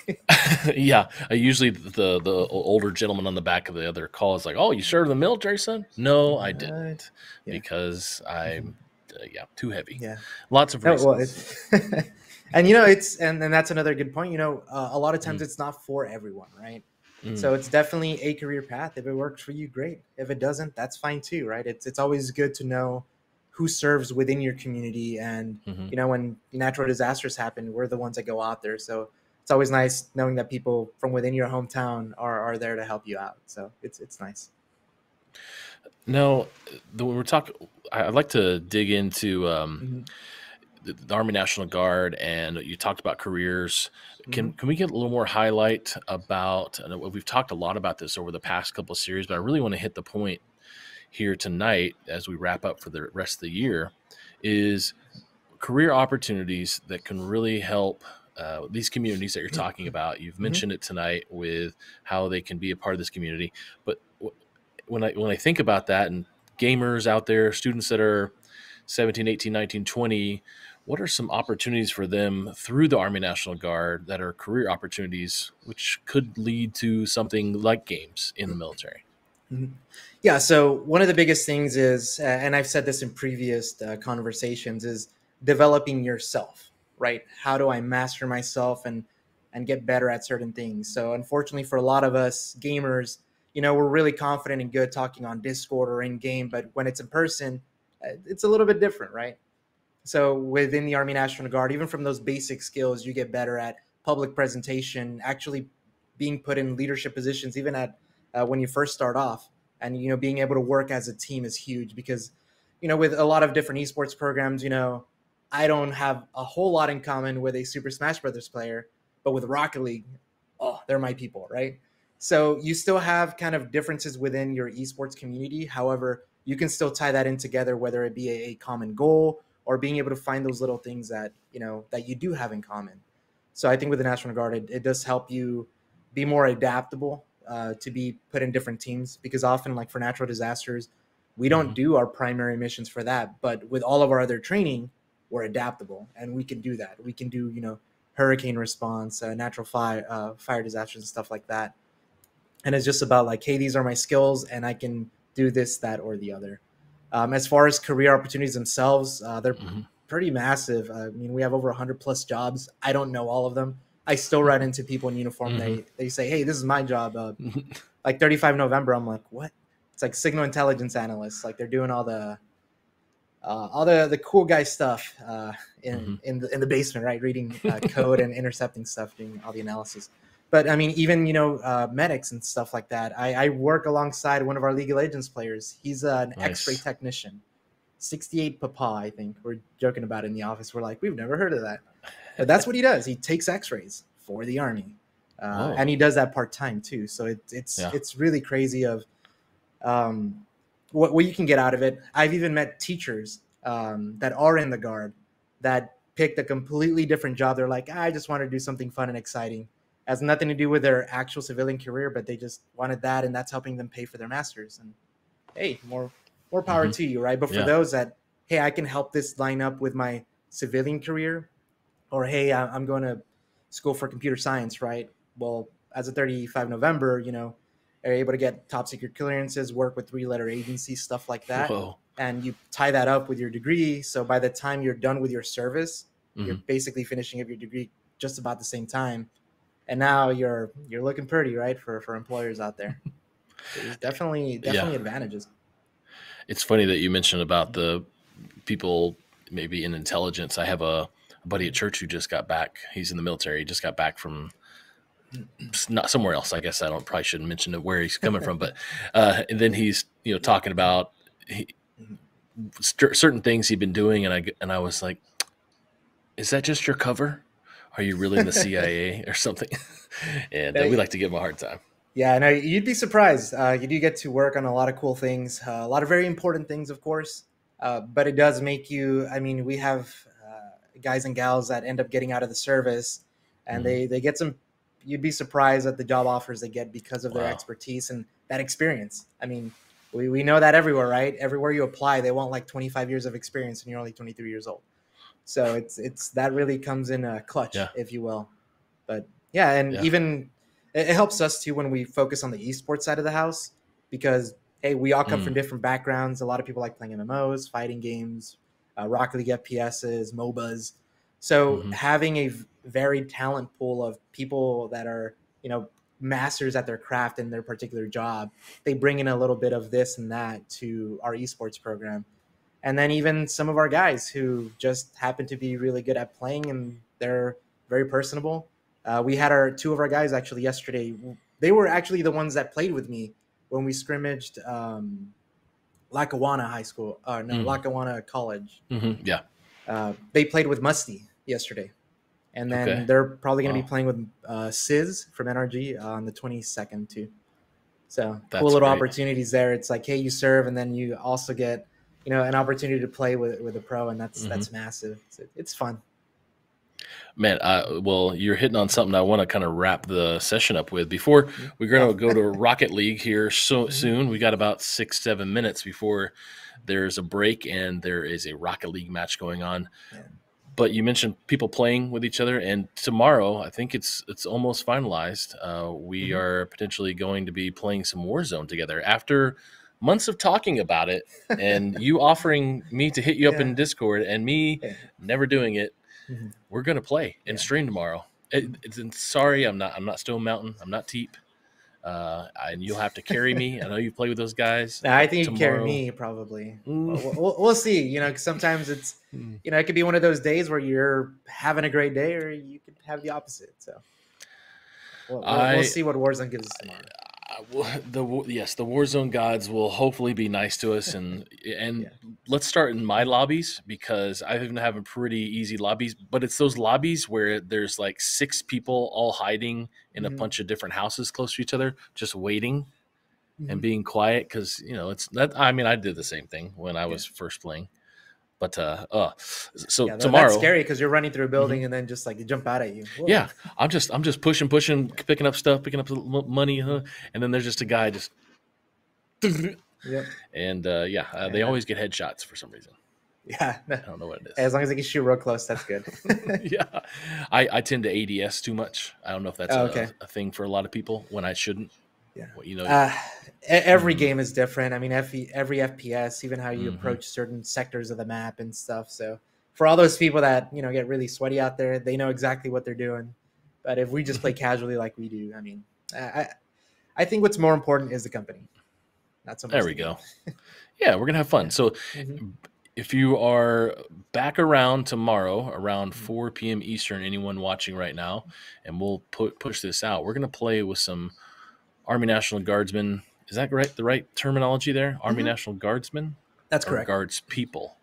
Yeah. Usually the older gentleman on the back of the other call is like, "Oh, you served in the military, son?" No, I didn't, because I'm too heavy. Yeah. Lots of reasons. And it's and that's another good point. A lot of times it's not for everyone, right? So it's definitely a career path. If it works for you, great. If it doesn't, that's fine too, right? It's always good to know who serves within your community, and when natural disasters happen, we're the ones that go out there. So it's always nice knowing that people from within your hometown are there to help you out. So it's nice. No, when we're talking, I'd like to dig into the Army National Guard, and you talked about careers. Can we get a little more highlight about? And we've talked a lot about this over the past couple of series, but I really want to hit the point here tonight as we wrap up for the rest of the year. Is career opportunities that can really help these communities that you're talking about. You've mentioned it tonight with how they can be a part of this community, but when I think about that, and gamers out there, students that are 17, 18, 19, 20, what are some opportunities for them through the Army National Guard that are career opportunities, which could lead to something like games in the military? Yeah, so one of the biggest things is, and I've said this in previous conversations, is developing yourself, right? How do I master myself and get better at certain things? So unfortunately for a lot of us gamers, we're really confident and good talking on Discord or in game, but when it's in person, it's a little bit different, right? So within the Army National Guard, even from those basic skills, you get better at public presentation, actually being put in leadership positions, even at when you first start off. And, being able to work as a team is huge because, with a lot of different esports programs, I don't have a whole lot in common with a Super Smash Brothers player, but with Rocket League, oh, they're my people, right? So you still have kind of differences within your esports community. However, you can still tie that in together, whether it be a common goal or being able to find those little things that, that you do have in common. So I think with the National Guard, it does help you be more adaptable to be put in different teams, because often, like for natural disasters, we don't do our primary missions for that. But with all of our other training, we're adaptable and we can do that. We can do, hurricane response, natural fire disasters and stuff like that. And it's just about like, hey, these are my skills and I can do this, that, or the other. As far as career opportunities themselves, they're pretty massive. I mean, we have over 100 plus jobs. I don't know all of them. I still run into people in uniform. They say, hey, this is my job. Like 35 November, I'm like, what? It's like signal intelligence analysts. Like they're doing all the cool guy stuff in the basement, right? Reading code and intercepting stuff, doing all the analysis. But I mean, even, medics and stuff like that. I work alongside one of our League of Legends players. He's an X-ray technician. 68 Papa, I think. We're joking about it in the office. We're like, we've never heard of that. But that's what he does. He takes X-rays for the Army. And he does that part-time too. So it's really crazy of what you can get out of it. I've even met teachers that are in the Guard that picked a completely different job. They're like, I just want to do something fun and exciting. Has nothing to do with their actual civilian career, but they just wanted that, and that's helping them pay for their masters. And hey, more power to you, right? But for those that, hey, I can help this line up with my civilian career, or hey, I'm going to school for computer science, right? Well, as a 35 November, are able to get top secret clearances, work with 3-letter agencies, stuff like that. Whoa. And you tie that up with your degree. So by the time you're done with your service, you're basically finishing up your degree just about the same time. And now you're looking pretty, right, for employers out there. There's definitely advantages. It's funny that you mentioned about the people maybe in intelligence. I have a buddy at church who just got back. He's in the military. He just got back from not somewhere else. I guess probably shouldn't mention where he's coming from, but and then he's talking about certain things he'd been doing, and I was like, is that just your cover? Are you really in the CIA or something? And we like to give him a hard time. Yeah, no, you'd be surprised. You do get to work on a lot of cool things, a lot of very important things, of course. But it does make you. I mean, we have guys and gals that end up getting out of the service, and they get some. You'd be surprised at the job offers they get because of their Wow. expertise and that experience. I mean, we know that everywhere, right? Everywhere you apply, they want like 25 years of experience, and you're only 23 years old. So it's that really comes in a clutch, Yeah. if you will. But yeah, and Yeah. even it helps us too when we focus on the esports side of the house because hey, we all come from different backgrounds. A lot of people like playing MMOs, fighting games, Rocket League FPSs, MOBAs. So having a varied talent pool of people that are masters at their craft in their particular job, they bring in a little bit of this and that to our esports program. And then even some of our guys who just happen to be really good at playing and they're very personable. We had two of our guys actually yesterday. They were actually the ones that played with me when we scrimmaged Lackawanna High School. Lackawanna College. Yeah. They played with Musty yesterday. And then they're probably going to be playing with Sizz from NRG on the 22nd too. So That's cool little great. Opportunities there. It's like, hey, you serve, and then you also get an opportunity to play with a pro, and that's massive. It's fun. Man, well, you're hitting on something I want to kind of wrap the session up with. Before we're going to go to Rocket League here soon. We got about 6-7 minutes before there's a break and there is a Rocket League match going on. Yeah. But you mentioned people playing with each other, and tomorrow I think it's almost finalized. We are potentially going to be playing some Warzone together after months of talking about it, and you offering me to hit you up in Discord, and me never doing it. We're gonna play and stream tomorrow. Sorry, I'm not Stone Mountain. I'm not Teep. And you'll have to carry me. I know you play with those guys. I think you can carry me probably. We'll see. 'Cause sometimes it's it could be one of those days where you're having a great day, or you could have the opposite. So we'll see what Warzone gives us tomorrow. The Warzone gods will hopefully be nice to us, and let's start in my lobbies because I've been having pretty easy lobbies, but it's those lobbies where there's like 6 people all hiding in a bunch of different houses close to each other, just waiting and being quiet because it's that. I mean, I did the same thing when I was first playing. But tomorrow that's scary because you're running through a building and then just like they jump out at you. Whoa. Yeah, I'm just pushing, picking up stuff, picking up money, and then there's just a guy just. And they always get headshots for some reason. Yeah, I don't know what it is. As long as they can shoot real close, that's good. Yeah, I tend to ADS too much. I don't know if that's a thing for a lot of people when I shouldn't. Yeah, every game is different. I mean, every FPS, even how you approach certain sectors of the map and stuff. So for all those people that get really sweaty out there, they know exactly what they're doing. But if we just play casually like we do, I mean, I think what's more important is the company. Not so much. There we go. Yeah, we're gonna have fun. So if you are back around tomorrow around 4 p.m. Eastern, anyone watching right now, and we'll push this out, we're gonna play with some Army National Guardsmen. Is that right? The right terminology there? Army National Guardsmen? That's correct. Guards people.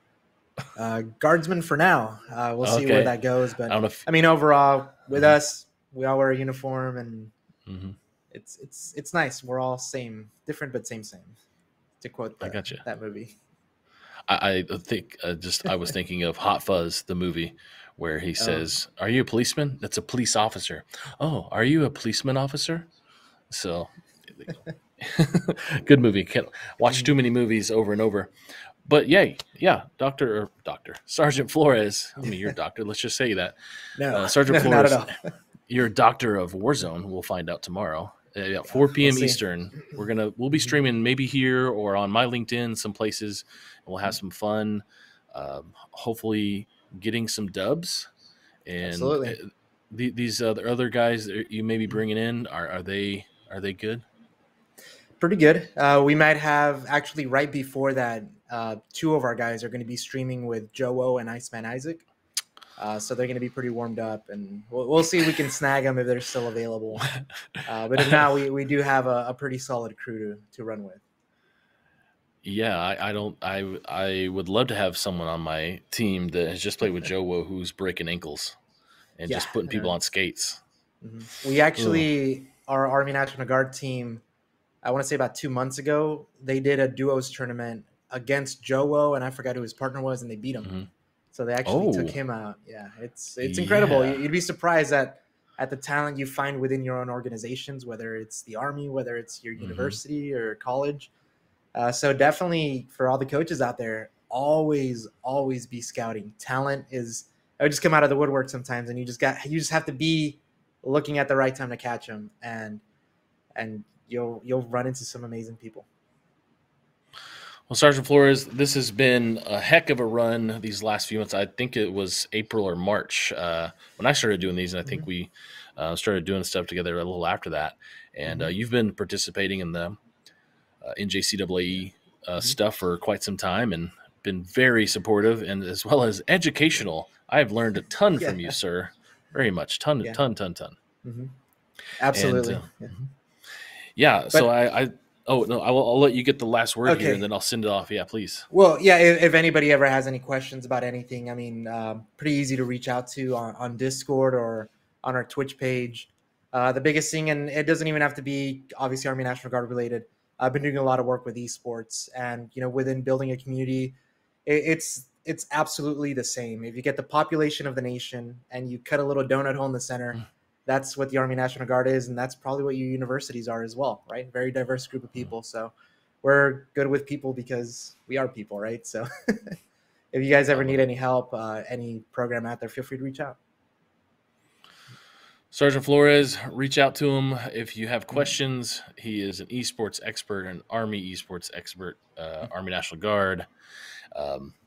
Guardsmen for now. We'll see where that goes. But I mean, overall, with us, we all wear a uniform, and it's nice. We're all same, different but same. To quote that movie. I think I was thinking of Hot Fuzz, the movie, where he says, "Are you a policeman?" That's a police officer. Oh, are you a policeman officer? So, good movie. Can't watch too many movies over and over. But Doctor Sergeant Flores. I mean, you're a doctor. Let's just say that. No, Sergeant Flores. Not at all. You're a doctor of Warzone. We'll find out tomorrow. 4 p.m. Eastern. We'll be streaming maybe here or on my LinkedIn, some places. And we'll have some fun. Hopefully, getting some dubs. And absolutely. These other guys you may be bringing in are they good? Pretty good. We might have actually right before that. 2 of our guys are going to be streaming with Joe O and Iceman Isaac. So they're going to be pretty warmed up, and we'll see if we can snag them if they're still available. But if not, we do have a pretty solid crew to run with. Yeah, I would love to have someone on my team that has just played with Joe Wo who's breaking ankles and just putting people on skates. We actually our Army National Guard team, I want to say about 2 months ago, they did a duos tournament against Joe, and I forgot who his partner was, and they beat him. Mm-hmm. So they actually took Oh, him out. Yeah, it's incredible. yeah. You'd be surprised at the talent you find within your own organizations, whether it's the Army, whether it's your Mm-hmm. university or college. So definitely for all the coaches out there, always be scouting. Talent is, I would just come out of the woodwork sometimes, and you just have to be looking at the right time to catch them, and you'll run into some amazing people. Well, Sergeant Flores, this has been a heck of a run these last few months. I think it was April or March when I started doing these, and I think we started doing stuff together a little after that. And you've been participating in the NJCAA stuff for quite some time and been very supportive and as well as educational. I've learned a ton from you, sir. Very much. Ton. Mm-hmm. Absolutely. And, so I'll let you get the last word here, and then I'll send it off. Yeah, please. Well, yeah, if anybody ever has any questions about anything, I mean, pretty easy to reach out to on Discord or on our Twitch page. The biggest thing, and it doesn't even have to be obviously Army National Guard related. I've been doing a lot of work with esports, and within building a community, it's absolutely the same. If you get the population of the nation and you cut a little donut hole in the center, that's what the Army National Guard is, and that's probably what your universities are as well, right? Very diverse group of people. So we're good with people because we are people, right? So if you guys ever need any help, any program out there, feel free to reach out. Sergeant Flores, reach out to him if you have questions. He is an esports expert, an Army esports expert, Army National Guard.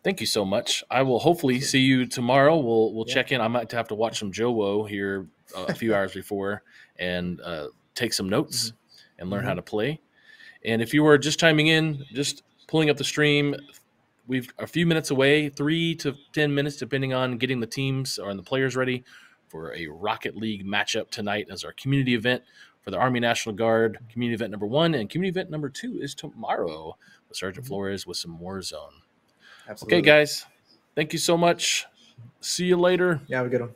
Thank you so much. I will hopefully see you tomorrow. We'll check in. I might have to watch some Joe here a few hours before and take some notes and learn how to play. And if you were just chiming in, just pulling up the stream, we've a few minutes away, 3 to 10 minutes, depending on getting the teams or the players ready for a Rocket League matchup tonight as our community event for the Army National Guard. Community event number 1 and community event number 2 is tomorrow with Sergeant Flores with some Warzone. Absolutely. Okay, guys. Thank you so much. See you later. Yeah, have a good one.